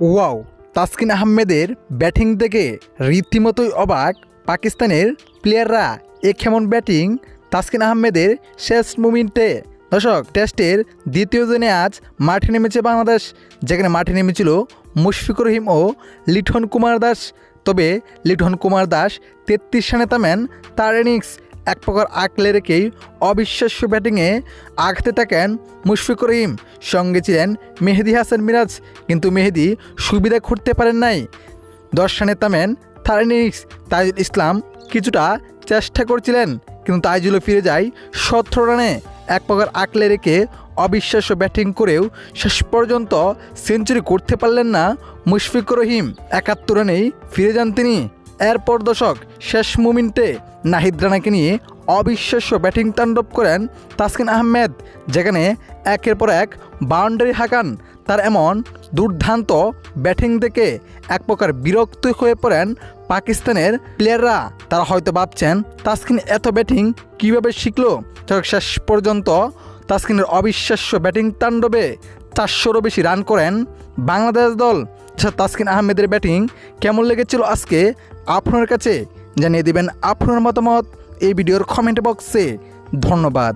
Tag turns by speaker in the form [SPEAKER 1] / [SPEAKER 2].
[SPEAKER 1] Wow, Taskin আহমেদের batting দেখে রীতিমতোই অবাক পাকিস্তানের প্লেয়াররা। কেমন ব্যাটিং তাসকিন আহমেদের শেষ মুমেন্টে। দর্শক, টেস্টের দ্বিতীয় দিনে আজ মাঠে নেমেছে বাংলাদেশ, যেখানে মাঠে নেমেছিল মুশফিকুর রহিম ও লিটন কুমার দাস। তবে লিটন কুমার দাস 33 রানে থামেন, তার ইনিংস এক প্রকার আঁকলে রেখেই অবিশ্বাস্য ব্যাটিংয়ে আঘাতে থাকেন মুশফিকুর রহিম। সঙ্গে ছিলেন মেহেদী হাসান মিরাজ, কিন্তু মেহেদী সুবিধা করতে পারেন নাই। 10 রানে থামেন তার ইনিংস। তাইজুল ইসলাম কিছুটা চেষ্টা করছিলেন, কিন্তু তাইজুলও ফিরে যায় 17 রানে। এক প্রকার আঁকলে রেখে অবিশ্বাস্য ব্যাটিং করেও শেষ পর্যন্ত সেঞ্চুরি করতে পারলেন না মুশফিকুর রহিম। 71 রানেই ফিরে যান তিনি। এরপর দর্শক, শেষ মুমেন্টে নাহিদ রানাকে নিয়ে অবিশ্বাস্য ব্যাটিং তাণ্ডব করেন তাসকিন আহমেদ, যেখানে একের পর এক বাউন্ডারি হাঁকান। তার এমন দুর্দান্ত ব্যাটিং দেখে এক প্রকার বিরক্ত হয়ে পড়েন পাকিস্তানের প্লেয়াররা। তারা হয়তো ভাবছেন তাসকিন এত ব্যাটিং কীভাবে শিখলো। শেষ পর্যন্ত তাসকিনের অবিশ্বাস্য ব্যাটিং তাণ্ডবে 400-রও বেশি রান করেন বাংলাদেশ দল। তাসকিন আহমেদের ব্যাটিং কেমন লেগেছিল আজকে আপনার কাছে জানিয়ে দিবেন আপনার মতামত এই ভিডিওর কমেন্ট বক্সে। ধন্যবাদ।